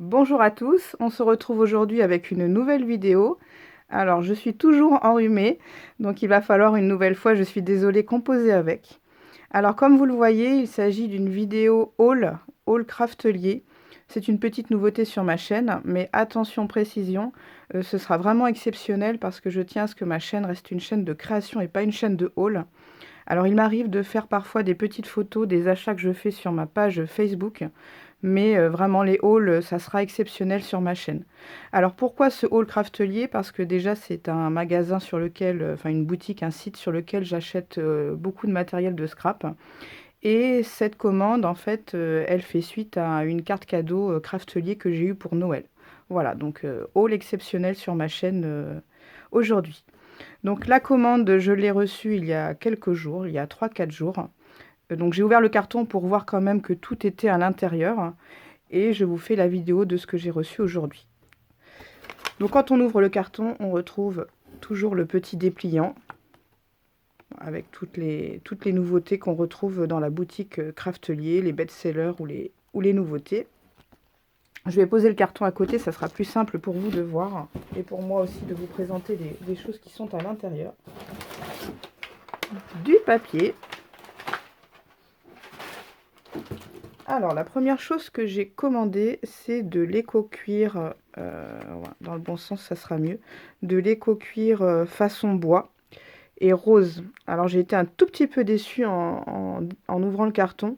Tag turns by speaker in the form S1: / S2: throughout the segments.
S1: Bonjour à tous, on se retrouve aujourd'hui avec une nouvelle vidéo. Alors je suis toujours enrhumée, donc il va falloir une nouvelle fois, je suis désolée, composer avec. Alors comme vous le voyez, il s'agit d'une vidéo haul craftelier. C'est une petite nouveauté sur ma chaîne, mais attention précision, ce sera vraiment exceptionnel parce que je tiens à ce que ma chaîne reste une chaîne de création et pas une chaîne de haul. Alors il m'arrive de faire parfois des petites photos des achats que je fais sur ma page Facebook, mais vraiment les hauls, ça sera exceptionnel sur ma chaîne. Alors pourquoi ce haul craftelier? Parce que déjà c'est un magasin sur lequel, enfin une boutique, un site sur lequel j'achète beaucoup de matériel de scrap. Et cette commande, en fait, elle fait suite à une carte cadeau craftelier que j'ai eue pour Noël. Voilà, donc haul exceptionnel sur ma chaîne aujourd'hui. Donc la commande, je l'ai reçue il y a quelques jours, il y a 3 4 jours. Donc j'ai ouvert le carton pour voir quand même que tout était à l'intérieur et je vous fais la vidéo de ce que j'ai reçu aujourd'hui. Donc quand on ouvre le carton, on retrouve toujours le petit dépliant avec toutes les nouveautés qu'on retrouve dans la boutique Craftelier, les best-sellers ou les nouveautés. Je vais poser le carton à côté, ça sera plus simple pour vous de voir et pour moi aussi de vous présenter les choses qui sont à l'intérieur. Du papier. Alors, la première chose que j'ai commandée, c'est de l'éco-cuir, dans le bon sens, ça sera mieux, de l'éco-cuir façon bois et rose. Alors, j'ai été un tout petit peu déçue en ouvrant le carton,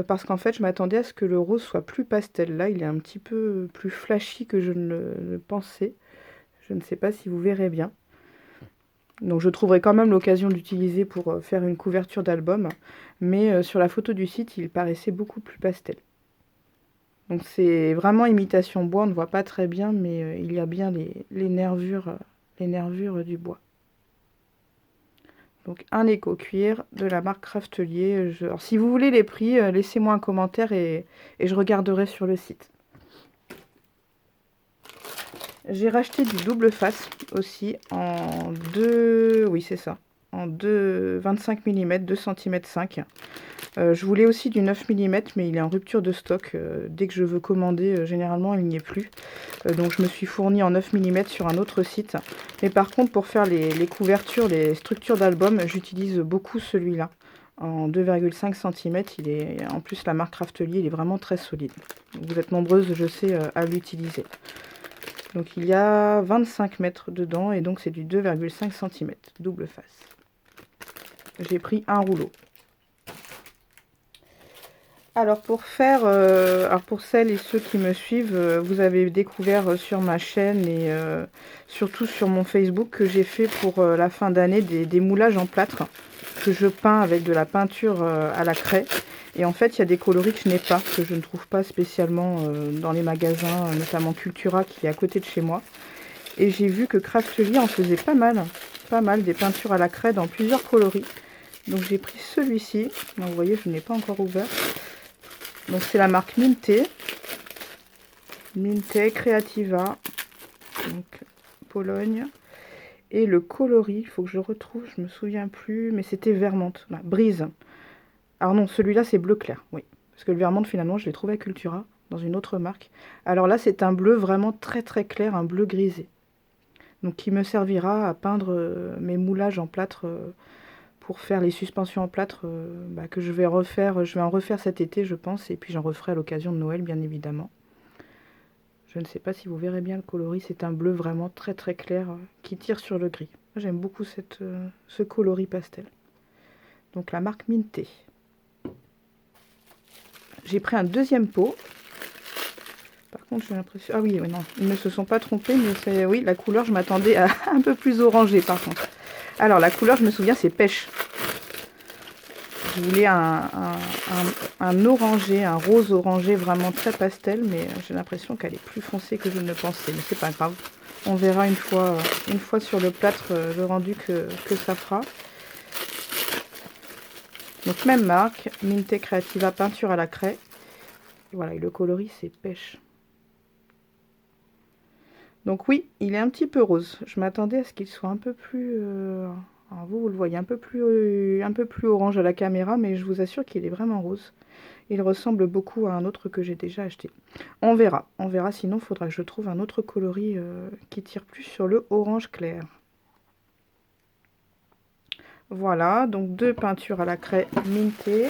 S1: parce qu'en fait, je m'attendais à ce que le rose soit plus pastel. Là, il est un petit peu plus flashy que je ne le pensais. Je ne sais pas si vous verrez bien. Donc je trouverai quand même l'occasion d'utiliser pour faire une couverture d'album, mais sur la photo du site, il paraissait beaucoup plus pastel. Donc c'est vraiment imitation bois, on ne voit pas très bien, mais il y a bien les nervures du bois. Donc un éco-cuir de la marque Craftelier. Alors, si vous voulez les prix, laissez-moi un commentaire et je regarderai sur le site. J'ai racheté du double face aussi en 2, oui c'est ça, en 25 mm, 2 cm 5. Je voulais aussi du 9 mm, mais il est en rupture de stock. Dès que je veux commander, généralement il n'y est plus. Donc je me suis fournie en 9 mm sur un autre site. Mais par contre, pour faire les couvertures, les structures d'album, j'utilise beaucoup celui-là. En 2,5 cm, il est, en plus la marque Craftelier, il est vraiment très solide. Vous êtes nombreuses, je sais, à l'utiliser. Donc il y a 25 mètres dedans et donc c'est du 2,5 cm, double face. J'ai pris un rouleau. Alors pour faire, alors pour celles et ceux qui me suivent, vous avez découvert sur ma chaîne et surtout sur mon Facebook que j'ai fait pour la fin d'année des moulages en plâtre que je peins avec de la peinture à la craie. Et en fait, il y a des coloris que je n'ai pas, que je ne trouve pas spécialement dans les magasins, notamment Cultura qui est à côté de chez moi. Et j'ai vu que Craftelier en faisait pas mal des peintures à la craie dans plusieurs coloris. Donc j'ai pris celui-ci. Vous voyez, je ne l'ai pas encore ouvert. Donc c'est la marque Minte Creativa, donc Pologne. Et le coloris, il faut que je retrouve, je me souviens plus, mais c'était Vermante, là, Brise. Alors non, celui-là c'est bleu clair, oui. Parce que le Vermante finalement je l'ai trouvé à Cultura, dans une autre marque. Alors là c'est un bleu vraiment très très clair, un bleu grisé. Donc qui me servira à peindre mes moulages en plâtre pour faire les suspensions en plâtre que je vais refaire. Je vais en refaire cet été, je pense, et puis j'en referai à l'occasion de Noël, bien évidemment. Je ne sais pas si vous verrez bien le coloris, c'est un bleu vraiment très très clair qui tire sur le gris. J'aime beaucoup ce coloris pastel. Donc la marque Minte. J'ai pris un deuxième pot. Par contre, j'ai l'impression... Ah oui, non, ils ne se sont pas trompés, mais c'est... Oui, la couleur, je m'attendais à un peu plus orangé, par contre. Alors, la couleur, je me souviens, c'est pêche. Je voulais un orangé, un rose orangé vraiment très pastel, mais j'ai l'impression qu'elle est plus foncée que je ne le pensais. Mais c'est pas grave. On verra une fois sur le plâtre le rendu que ça fera. Donc même marque, Minte Creativa peinture à la craie. Et voilà, et le coloris c'est pêche. Donc oui, il est un petit peu rose. Je m'attendais à ce qu'il soit un peu plus... alors vous le voyez un peu plus orange à la caméra, mais je vous assure qu'il est vraiment rose. Il ressemble beaucoup à un autre que j'ai déjà acheté. On verra, sinon il faudra que je trouve un autre coloris qui tire plus sur le orange clair. Voilà, donc 2 peintures à la craie mintées.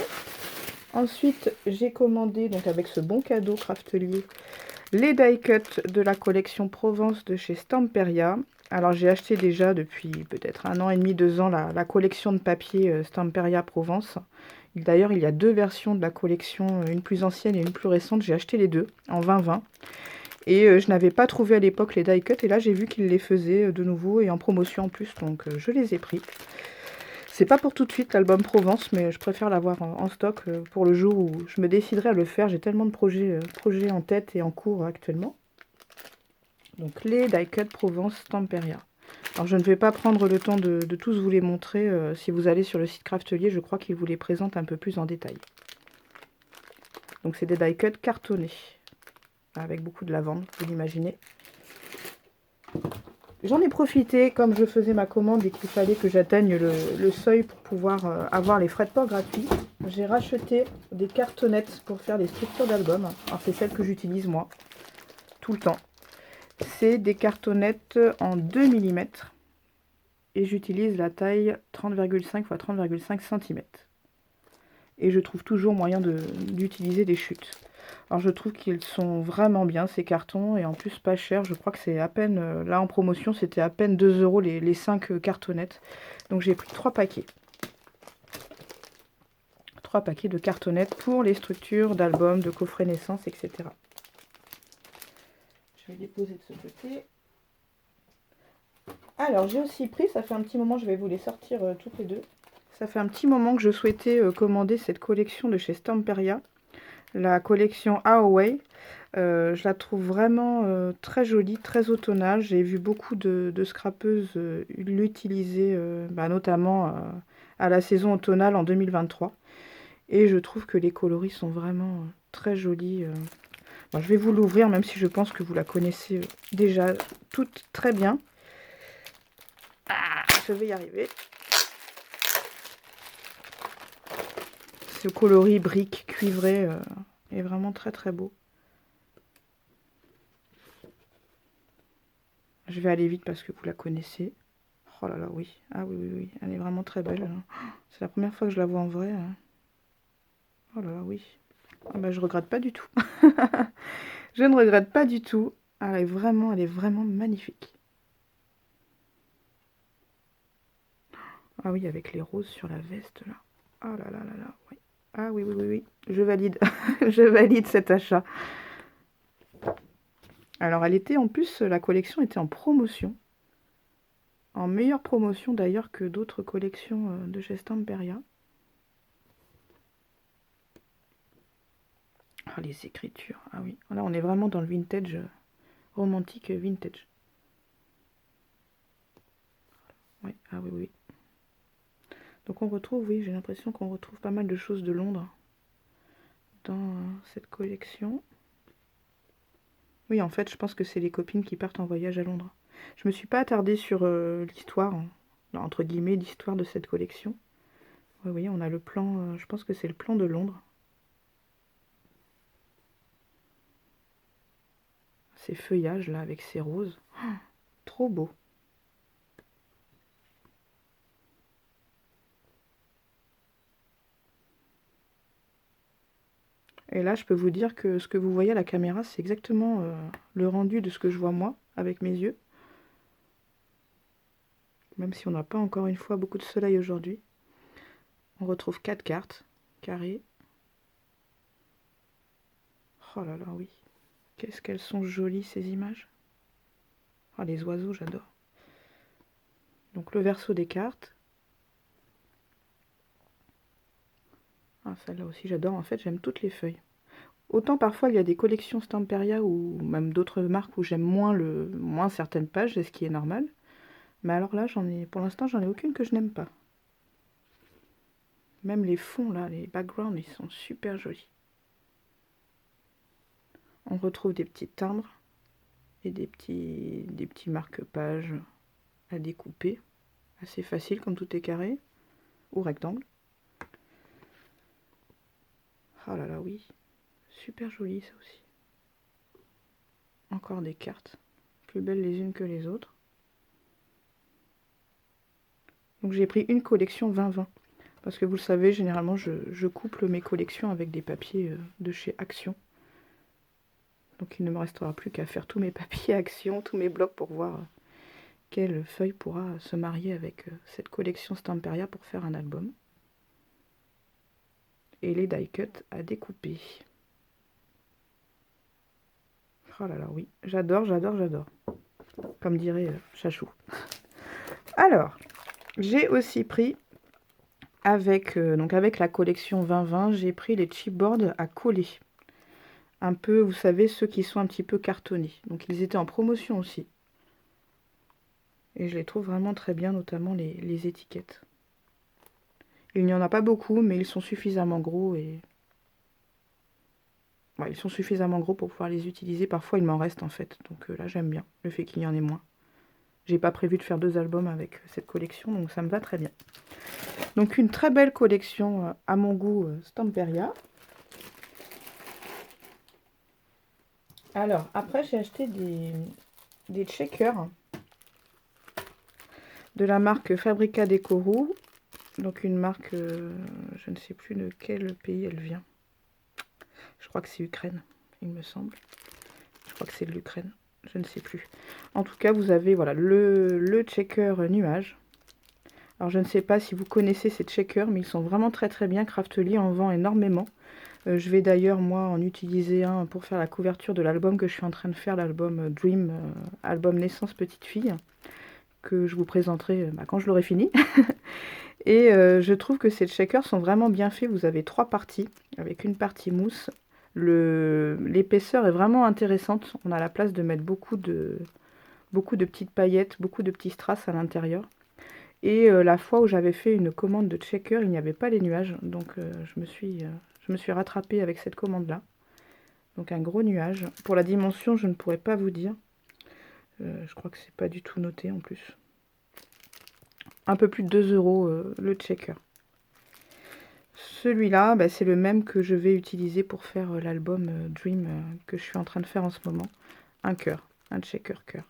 S1: Ensuite, j'ai commandé, donc avec ce bon cadeau Craftelier, les die cuts de la collection Provence de chez Stamperia. Alors j'ai acheté déjà depuis peut-être 1 an et demi, 2 ans la collection de papier Stamperia Provence. D'ailleurs il y a 2 versions de la collection, une plus ancienne et une plus récente. J'ai acheté les deux en 2020. Et je n'avais pas trouvé à l'époque les die cuts et là j'ai vu qu'ils les faisaient de nouveau et en promotion en plus, donc je les ai pris. C'est pas pour tout de suite l'album Provence, mais je préfère l'avoir en stock pour le jour où je me déciderai à le faire. J'ai tellement de projets en tête et en cours actuellement. Donc les die cut Provence Stamperia. Alors je ne vais pas prendre le temps de tous vous les montrer. Si vous allez sur le site Craftelier, je crois qu'ils vous les présentent un peu plus en détail. Donc c'est des die cut cartonnés, avec beaucoup de lavande, vous l'imaginez. J'en ai profité, comme je faisais ma commande et qu'il fallait que j'atteigne le seuil pour pouvoir avoir les frais de port gratuits. J'ai racheté des cartonnettes pour faire les structures d'album. Alors c'est celles que j'utilise moi, tout le temps. C'est des cartonnettes en 2 mm et j'utilise la taille 30,5 x 30,5 cm. Et je trouve toujours moyen d'utiliser des chutes. Alors je trouve qu'ils sont vraiment bien ces cartons et en plus pas cher. Je crois que c'est à peine, là en promotion c'était à peine 2 € les 5 cartonnettes. Donc j'ai pris 3 paquets. 3 paquets de cartonnettes pour les structures d'albums, de coffrets naissance, etc. Je vais déposer de ce côté. Alors j'ai aussi pris, ça fait un petit moment, je vais vous les sortir toutes les deux. Ça fait un petit moment que je souhaitais commander cette collection de chez Stamperia. La collection Away. Je la trouve vraiment très jolie, très automnale. J'ai vu beaucoup de scrapeuses l'utiliser, notamment à la saison automnale en 2023. Et je trouve que les coloris sont vraiment très jolis. Bon, je vais vous l'ouvrir, même si je pense que vous la connaissez déjà toutes très bien. Ah, je vais y arriver. Ce coloris brique cuivré est vraiment très très beau. Je vais aller vite parce que vous la connaissez. Oh là là, oui. Ah oui, oui, oui. Elle est vraiment très belle. C'est la première fois que je la vois en vrai. Oh là là, oui. Ah bah, je regrette pas du tout. Je ne regrette pas du tout. Elle est vraiment magnifique. Ah oui, avec les roses sur la veste, là. Oh là là là là, oui. Ah oui, oui, oui, oui. Je valide. Je valide cet achat. Alors, elle était en plus, la collection était en promotion. En meilleure promotion d'ailleurs que d'autres collections de chez Stamperia. Ah, les écritures. Ah oui, là on est vraiment dans le vintage, romantique vintage. Oui, ah oui, oui. Donc on retrouve, oui, j'ai l'impression qu'on retrouve pas mal de choses de Londres dans cette collection. Oui, en fait, je pense que c'est les copines qui partent en voyage à Londres. Je me suis pas attardée sur l'histoire, entre guillemets, l'histoire de cette collection. Oui, oui, on a le plan, je pense que c'est le plan de Londres. Ces feuillages là avec ces roses. Oh, trop beau. Et là, je peux vous dire que ce que vous voyez à la caméra, c'est exactement le rendu de ce que je vois moi, avec mes yeux. Même si on n'a pas encore une fois beaucoup de soleil aujourd'hui. On retrouve 4 cartes, carrées. Oh là là, oui. Qu'est-ce qu'elles sont jolies, ces images. Oh, les oiseaux, j'adore. Donc le verso des cartes. Ah, celle-là aussi, j'adore. En fait, j'aime toutes les feuilles. Autant parfois, il y a des collections Stamperia ou même d'autres marques où j'aime moins certaines pages, c'est ce qui est normal. Mais alors là, pour l'instant, j'en ai aucune que je n'aime pas. Même les fonds, là, les backgrounds, ils sont super jolis. On retrouve des petits timbres et des petits marque-pages à découper. Assez facile, comme tout est carré ou rectangle. Oh là là, oui. Super joli ça aussi. Encore des cartes. Plus belles les unes que les autres. Donc j'ai pris une collection 20-20. Parce que vous le savez, généralement, je couple mes collections avec des papiers de chez Action. Donc il ne me restera plus qu'à faire tous mes papiers Action, tous mes blocs pour voir quelle feuille pourra se marier avec cette collection Stamperia pour faire un album. Et les die cut à découper. Oh là là, oui, j'adore, j'adore, j'adore. Comme dirait Chachou. Alors, j'ai aussi pris, avec la collection 20-20, j'ai pris les chipboards à coller. Un peu, vous savez, ceux qui sont un petit peu cartonnés. Donc ils étaient en promotion aussi. Et je les trouve vraiment très bien, notamment les étiquettes. Il n'y en a pas beaucoup, mais ils sont suffisamment gros et... Ouais, ils sont suffisamment gros pour pouvoir les utiliser. Parfois, il m'en reste en fait. Donc là, j'aime bien le fait qu'il y en ait moins. J'ai pas prévu de faire 2 albums avec cette collection, donc ça me va très bien. Donc une très belle collection à mon goût Stamperia. Alors, après, j'ai acheté des checkers de la marque Fabrica Decoru. Donc une marque, je ne sais plus de quel pays elle vient. Je crois que c'est Ukraine, il me semble. Je crois que c'est de l'Ukraine, je ne sais plus. En tout cas, vous avez voilà, le checker nuage. Alors je ne sais pas si vous connaissez ces checkers, mais ils sont vraiment très très bien. Craftly en vend énormément. Je vais d'ailleurs moi en utiliser un pour faire la couverture de l'album que je suis en train de faire, l'album Dream, album Naissance Petite Fille, que je vous présenterai quand je l'aurai fini. Et je trouve que ces shakers sont vraiment bien faits. Vous avez 3 parties, avec une partie mousse. L'épaisseur est vraiment intéressante. On a la place de mettre beaucoup de petites paillettes, beaucoup de petits strass à l'intérieur. Et la fois où j'avais fait une commande de shaker, il n'y avait pas les nuages. Donc je me suis rattrapée avec cette commande-là. Donc un gros nuage. Pour la dimension, je ne pourrais pas vous dire. Je crois que c'est pas du tout noté en plus. Un peu plus de 2 € le checker. Celui-là, bah, c'est le même que je vais utiliser pour faire l'album Dream que je suis en train de faire en ce moment. Un cœur, un checker cœur.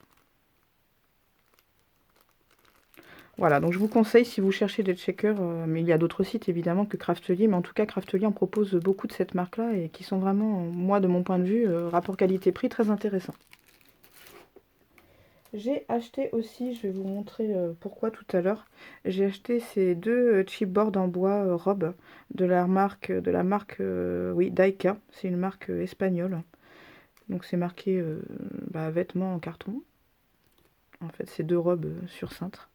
S1: Voilà, donc je vous conseille si vous cherchez des checkers, mais il y a d'autres sites évidemment que Craftly, mais en tout cas Craftly en propose beaucoup de cette marque-là et qui sont vraiment, moi de mon point de vue, rapport qualité-prix très intéressant. J'ai acheté aussi, je vais vous montrer pourquoi tout à l'heure, j'ai acheté ces 2 chipboards en bois Rob de la marque, oui, Daika, c'est une marque espagnole. Donc c'est marqué vêtements en carton. En fait, c'est 2 robes sur cintre.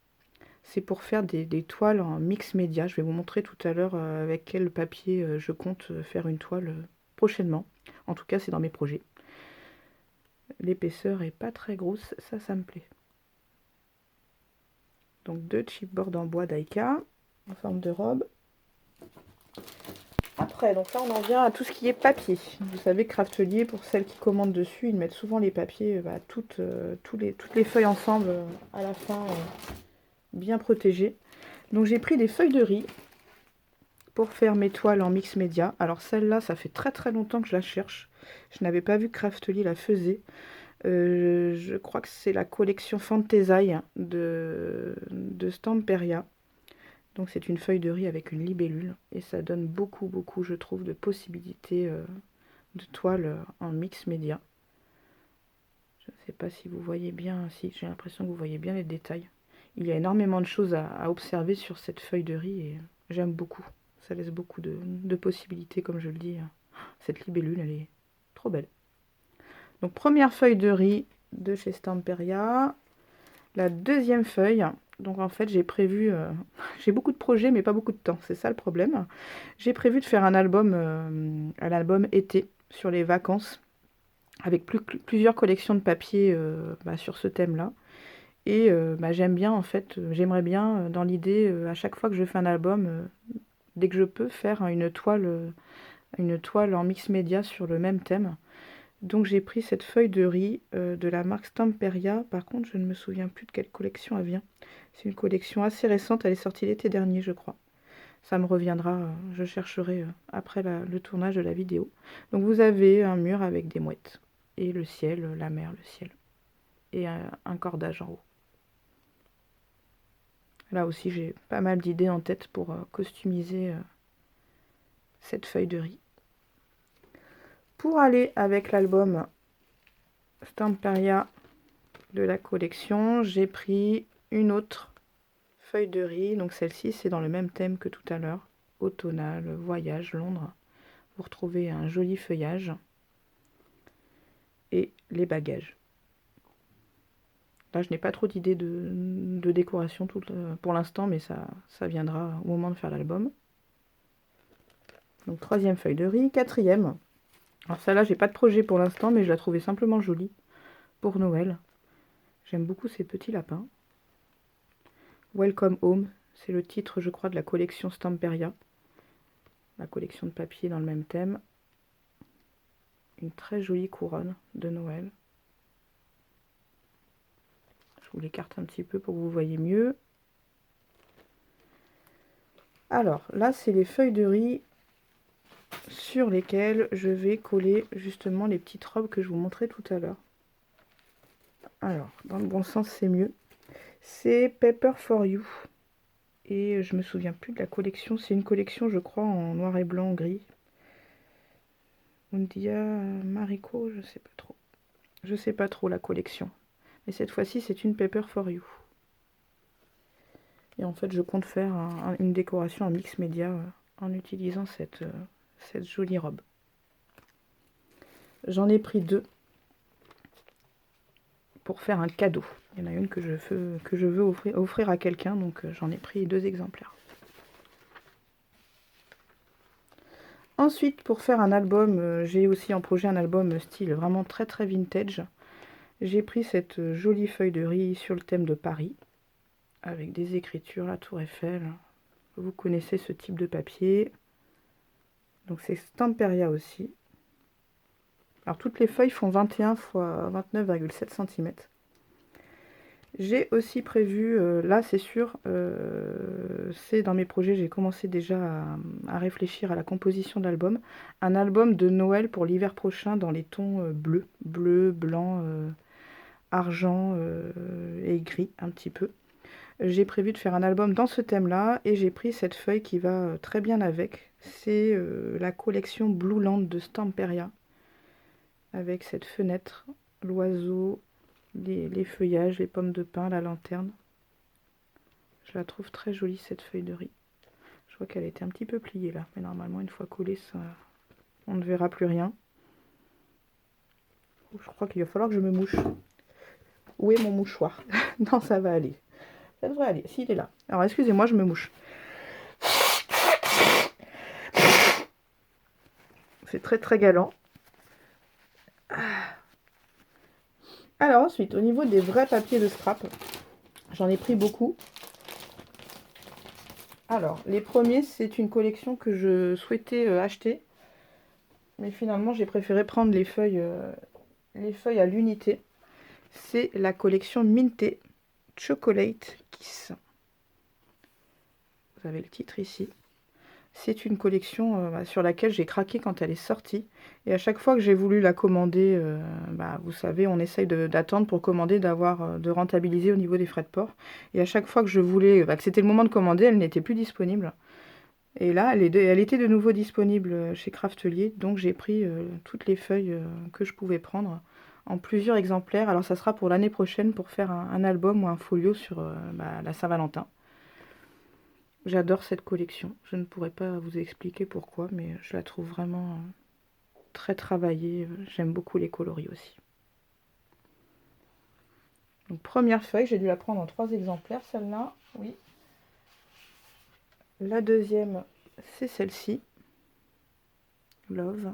S1: C'est pour faire des toiles en mix média. Je vais vous montrer tout à l'heure avec quel papier je compte faire une toile prochainement. En tout cas, c'est dans mes projets. L'épaisseur est pas très grosse, ça me plaît. Donc 2 chipboards en bois Daika, en forme de robe. Après, donc là on en vient à tout ce qui est papier. Vous savez, Craftelier, pour celles qui commandent dessus, ils mettent souvent les papiers, toutes les feuilles ensemble à la fin, bien protégées. Donc j'ai pris des feuilles de riz pour faire mes toiles en mix média. Alors celle-là, ça fait très très longtemps que je la cherche. Je n'avais pas vu que Craftly la faisait. Je crois que c'est la collection Fantasy de Stamperia. Donc c'est une feuille de riz avec une libellule. Et ça donne beaucoup, beaucoup, je trouve, de possibilités de toiles en mix média. Je ne sais pas si vous voyez bien, si j'ai l'impression que vous voyez bien les détails. Il y a énormément de choses à observer sur cette feuille de riz et j'aime beaucoup. Ça laisse beaucoup de possibilités, comme je le dis. Cette libellule, elle est trop belle. Donc première feuille de riz de chez Stamperia. La deuxième feuille, donc en fait j'ai prévu, j'ai beaucoup de projets mais pas beaucoup de temps, c'est ça le problème. J'ai prévu de faire un album été sur les vacances avec plusieurs collections de papier sur ce thème-là. Et j'aime bien en fait, j'aimerais bien dans l'idée à chaque fois que je fais un album, dès que je peux faire une toile en mix média sur le même thème. Donc j'ai pris cette feuille de riz de la marque Stamperia. Par contre, je ne me souviens plus de quelle collection elle vient. C'est une collection assez récente, elle est sortie l'été dernier, je crois. Ça me reviendra, je chercherai après le tournage de la vidéo. Donc vous avez un mur avec des mouettes. Et le ciel, la mer, le ciel. Et un cordage en haut. Là aussi, j'ai pas mal d'idées en tête pour customiser cette feuille de riz. Pour aller avec l'album Stamperia de la collection, j'ai pris une autre feuille de riz. Donc celle-ci, c'est dans le même thème que tout à l'heure. Automnal, voyage, Londres. Vous retrouvez un joli feuillage. Et les bagages. Là, je n'ai pas trop d'idées de décoration pour l'instant, mais ça viendra au moment de faire l'album. Donc, troisième feuille de riz. Quatrième. Alors, celle-là, j'ai pas de projet pour l'instant, mais je la trouvais simplement jolie pour Noël. J'aime beaucoup ces petits lapins. Welcome Home, c'est le titre, je crois, de la collection Stamperia. La collection de papier dans le même thème. Une très jolie couronne de Noël. Je vous l'écarte un petit peu pour que vous voyez mieux. Alors, là, c'est les feuilles de riz sur lesquelles je vais coller justement les petites robes que je vous montrais tout à l'heure. Alors, dans le bon sens, c'est mieux. C'est Paper for You. Et je me souviens plus de la collection. C'est une collection, je crois, en noir et blanc, gris. Undia Mariko, je sais pas trop. Je sais pas trop la collection. Mais cette fois-ci, c'est une Paper for You. Et en fait, je compte faire une décoration en mix média en utilisant cette jolie robe. J'en ai pris deux pour faire un cadeau. Il y en a une que je veux offrir à quelqu'un, donc j'en ai pris 2 exemplaires. Ensuite, pour faire un album, j'ai aussi en projet un album style vraiment très très vintage. J'ai pris cette jolie feuille de riz sur le thème de Paris, avec des écritures, la Tour Eiffel. Vous connaissez ce type de papier. Donc c'est Stamperia aussi. Alors toutes les feuilles font 21 x 29,7 cm. J'ai aussi prévu, là c'est sûr, c'est dans mes projets, j'ai commencé déjà à réfléchir à la composition de l'album. Un album de Noël pour l'hiver prochain dans les tons bleus, bleu, blanc, argent et gris un petit peu. J'ai prévu de faire un album dans ce thème-là et j'ai pris cette feuille qui va très bien avec. C'est la collection Blue Land de Stamperia, avec cette fenêtre, l'oiseau, les feuillages, les pommes de pin, la lanterne. Je la trouve très jolie cette feuille de riz. Je vois qu'elle était un petit peu pliée là, mais normalement une fois collée, ça, on ne verra plus rien. Je crois qu'il va falloir que je me mouche. Où est mon mouchoir? Non, ça va aller. Ça devrait aller. Si, il est là. Alors excusez-moi, je me mouche. C'est très très galant. Alors ensuite, au niveau des vrais papiers de scrap, j'en ai pris beaucoup. Alors, les premiers, c'est une collection que je souhaitais acheter. Mais finalement, j'ai préféré prendre les feuilles à l'unité. C'est la collection Minté Chocolate Kiss. Vous avez le titre ici. C'est une collection sur laquelle j'ai craqué quand elle est sortie. Et à chaque fois que j'ai voulu la commander, vous savez, on essaye d'attendre pour commander, de rentabiliser au niveau des frais de port. Et à chaque fois que je voulais, que c'était le moment de commander, elle n'était plus disponible. Et là, elle était de nouveau disponible chez Craftelier. Donc j'ai pris toutes les feuilles que je pouvais prendre en plusieurs exemplaires. Alors ça sera pour l'année prochaine pour faire un album ou un folio sur la Saint-Valentin. J'adore cette collection. Je ne pourrais pas vous expliquer pourquoi, mais je la trouve vraiment très travaillée. J'aime beaucoup les coloris aussi. Donc première feuille, j'ai dû la prendre en 3 exemplaires, celle-là, oui. La deuxième, c'est celle-ci. Love.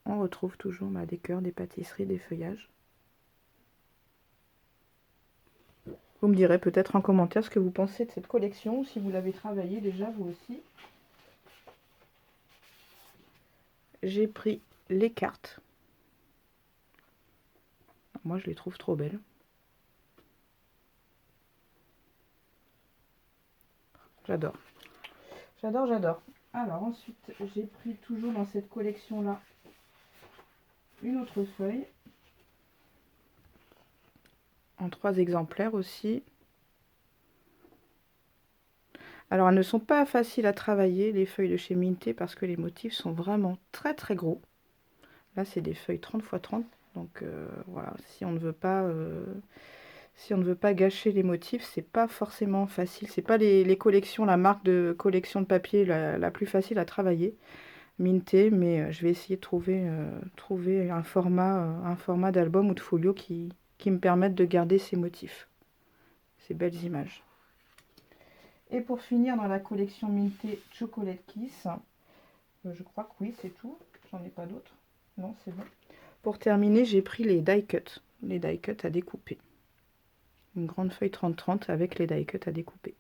S1: On retrouve toujours des cœurs, des pâtisseries, des feuillages. Vous me direz peut-être en commentaire ce que vous pensez de cette collection, ou si vous l'avez travaillée déjà vous aussi. J'ai pris les cartes. Moi je les trouve trop belles. J'adore. J'adore, j'adore. Alors ensuite, j'ai pris toujours dans cette collection-là une autre feuille. En 3 exemplaires aussi. Alors elles ne sont pas faciles à travailler, les feuilles de chez Minté, parce que les motifs sont vraiment très très gros. Là c'est des feuilles 30 x 30, donc voilà, si on ne veut pas gâcher les motifs, c'est pas forcément facile. C'est pas les collections, la marque de collection de papier la plus facile à travailler, Minté, mais je vais essayer de trouver un format d'album ou de folio qui me permette de garder ces motifs, ces belles images. Et pour finir, dans la collection Minté Chocolate Kiss, je crois que oui, c'est tout. J'en ai pas d'autres. Non, c'est bon. Pour terminer, j'ai pris les die cuts. Les die cuts à découper. Une grande feuille 30-30 avec les die cuts à découper.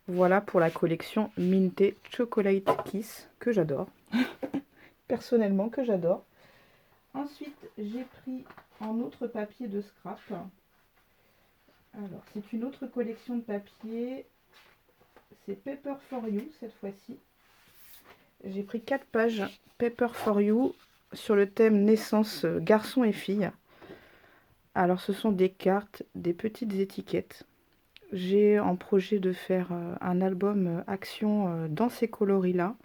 S1: Voilà pour la collection Minté Chocolate Kiss, que j'adore. Personnellement, que j'adore. Ensuite, j'ai pris en autre papier de scrap. Alors, c'est une autre collection de papier. C'est Paper for You cette fois-ci. J'ai pris 4 pages Paper for You sur le thème naissance garçon et fille. Alors, ce sont des cartes, des petites étiquettes. J'ai en projet de faire un album Action dans ces coloris-là.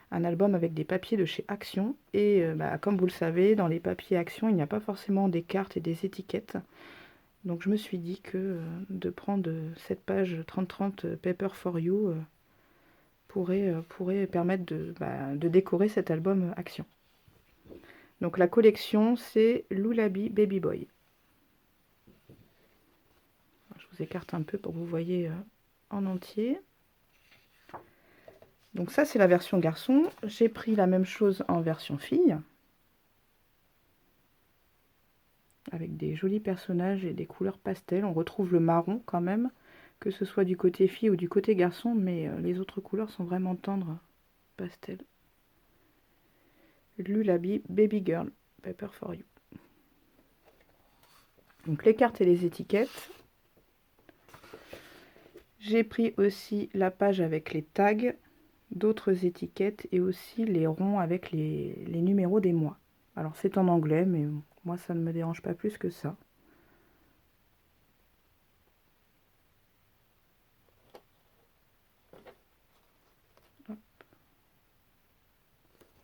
S1: Un album avec des papiers de chez Action. Et comme vous le savez, dans les papiers Action, il n'y a pas forcément des cartes et des étiquettes. Donc je me suis dit que de prendre cette page 30-30 Paper for You pourrait permettre de décorer cet album Action. Donc la collection, c'est Lullaby Baby Boy. Je vous écarte un peu pour que vous voyez en entier. Donc ça, c'est la version garçon. J'ai pris la même chose en version fille, avec des jolis personnages et des couleurs pastel. On retrouve le marron quand même, que ce soit du côté fille ou du côté garçon, mais les autres couleurs sont vraiment tendres, pastel. Lullaby Baby Girl, Paper for You. Donc les cartes et les étiquettes. J'ai pris aussi la page avec les tags, d'autres étiquettes et aussi les ronds avec les numéros des mois. Alors c'est en anglais, mais moi ça ne me dérange pas plus que ça. Hop.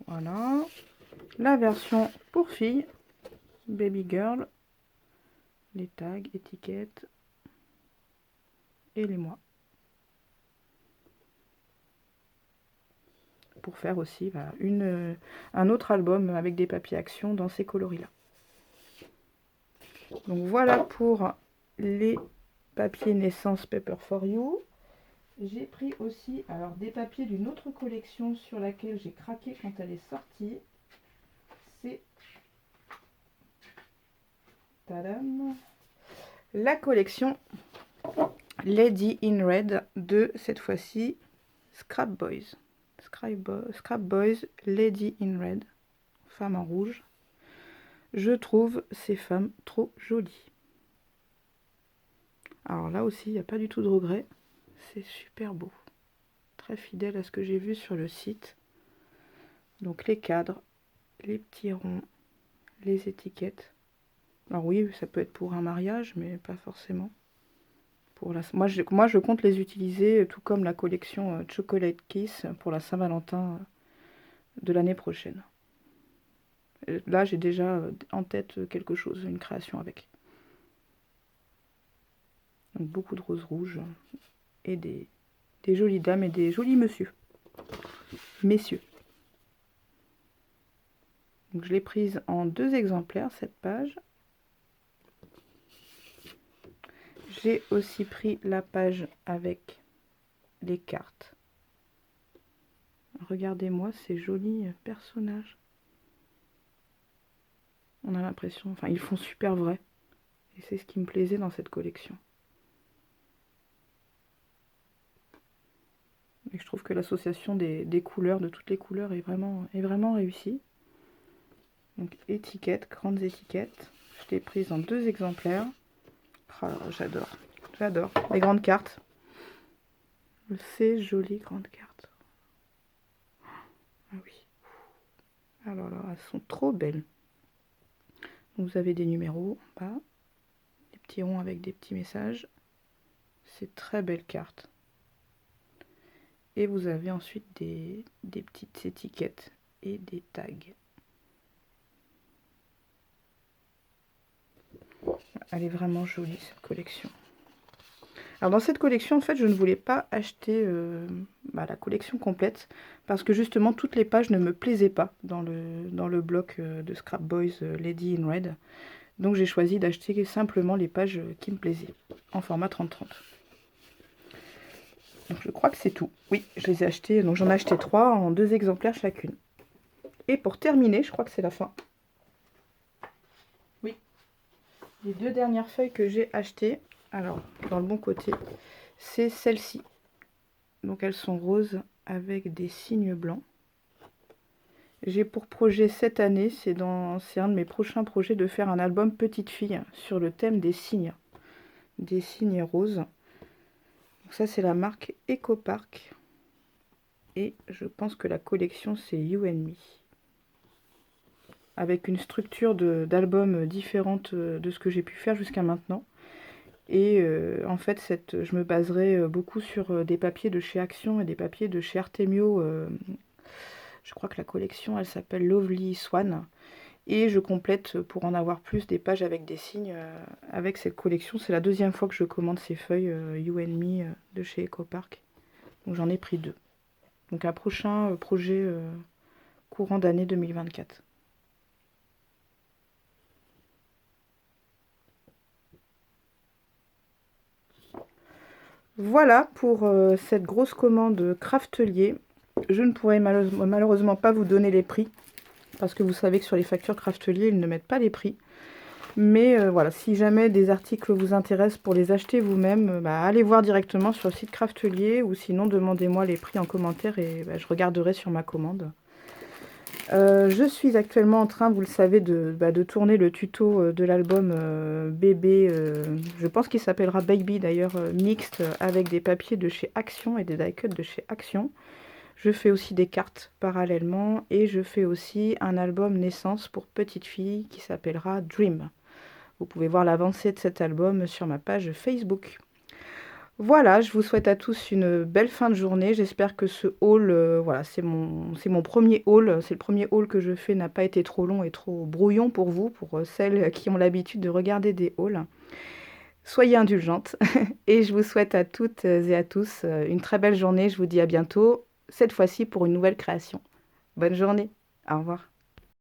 S1: Voilà. La version pour filles, Baby Girl, les tags, étiquettes et les mois. Pour faire aussi un autre album avec des papiers Action dans ces coloris-là. Donc voilà pour les papiers naissance Paper for You. J'ai pris aussi des papiers d'une autre collection sur laquelle j'ai craqué quand elle est sortie. C'est tadam, la collection Lady in Red de cette fois-ci Scrap Boys. Scrap Boys Lady in Red, femme en rouge. Je trouve ces femmes trop jolies. Alors là aussi, il n'y a pas du tout de regret. C'est super beau. Très fidèle à ce que j'ai vu sur le site. Donc les cadres, les petits ronds, les étiquettes. Alors oui, ça peut être pour un mariage, mais pas forcément. Moi, je compte les utiliser, tout comme la collection Chocolate Kiss, pour la Saint-Valentin de l'année prochaine. Là, j'ai déjà en tête quelque chose, une création avec. Donc beaucoup de roses rouges et des jolies dames et des jolis messieurs. Donc je l'ai prise en 2 exemplaires, cette page. J'ai aussi pris la page avec les cartes. Regardez-moi ces jolis personnages. On a l'impression, enfin ils font super vrai. Et c'est ce qui me plaisait dans cette collection. Et je trouve que l'association des couleurs, de toutes les couleurs, est vraiment réussie. Donc étiquettes, grandes étiquettes. Je l'ai prise en 2 exemplaires. Oh, j'adore. J'adore. Les grandes cartes. C'est joli, grande carte. Ah oui. Alors là, elles sont trop belles. Vous avez des numéros en bas. Des petits ronds avec des petits messages. C'est très belle carte. Et vous avez ensuite des petites étiquettes et des tags. Elle est vraiment jolie cette collection. Alors dans cette collection, en fait, je ne voulais pas acheter la collection complète parce que justement toutes les pages ne me plaisaient pas dans le bloc de Scrap Boys Lady in Red. Donc j'ai choisi d'acheter simplement les pages qui me plaisaient en format 30-30. Donc je crois que c'est tout. Oui, je les ai achetés, donc j'en ai acheté 3 en 2 exemplaires chacune. Et pour terminer, je crois que c'est la fin. Oui, les 2 dernières feuilles que j'ai achetées, alors dans le bon côté, c'est celles-ci. Donc elles sont roses avec des signes blancs. J'ai pour projet cette année, c'est un de mes prochains projets, de faire un album petite fille sur le thème des signes roses. Donc ça c'est la marque EcoPark. Et je pense que la collection c'est You and Me. Avec une structure d'album différente de ce que j'ai pu faire jusqu'à maintenant. Et en fait, je me baserai beaucoup sur des papiers de chez Action et des papiers de chez Artemio. Je crois que la collection, elle s'appelle Lovely Swan. Et je complète, pour en avoir plus, des pages avec des signes avec cette collection. C'est la 2e fois que je commande ces feuilles You and Me de chez EcoPark. Donc j'en ai pris 2. Donc un prochain projet courant d'année 2024. Voilà pour cette grosse commande Craftelier. Je ne pourrai malheureusement pas vous donner les prix, parce que vous savez que sur les factures Craftelier, ils ne mettent pas les prix. Mais voilà, si jamais des articles vous intéressent pour les acheter vous-même, allez voir directement sur le site Craftelier, ou sinon demandez-moi les prix en commentaire et je regarderai sur ma commande. Je suis actuellement en train, vous le savez, de tourner le tuto de l'album bébé, je pense qu'il s'appellera Baby d'ailleurs, mixte avec des papiers de chez Action et des die-cuts de chez Action. Je fais aussi des cartes parallèlement et je fais aussi un album naissance pour petite fille qui s'appellera Dream. Vous pouvez voir l'avancée de cet album sur ma page Facebook. Voilà, je vous souhaite à tous une belle fin de journée. J'espère que ce haul, voilà, c'est mon premier haul. C'est le premier haul que je fais, n'a pas été trop long et trop brouillon pour vous, pour celles qui ont l'habitude de regarder des hauls. Soyez indulgentes et je vous souhaite à toutes et à tous une très belle journée. Je vous dis à bientôt, cette fois-ci pour une nouvelle création. Bonne journée, au revoir.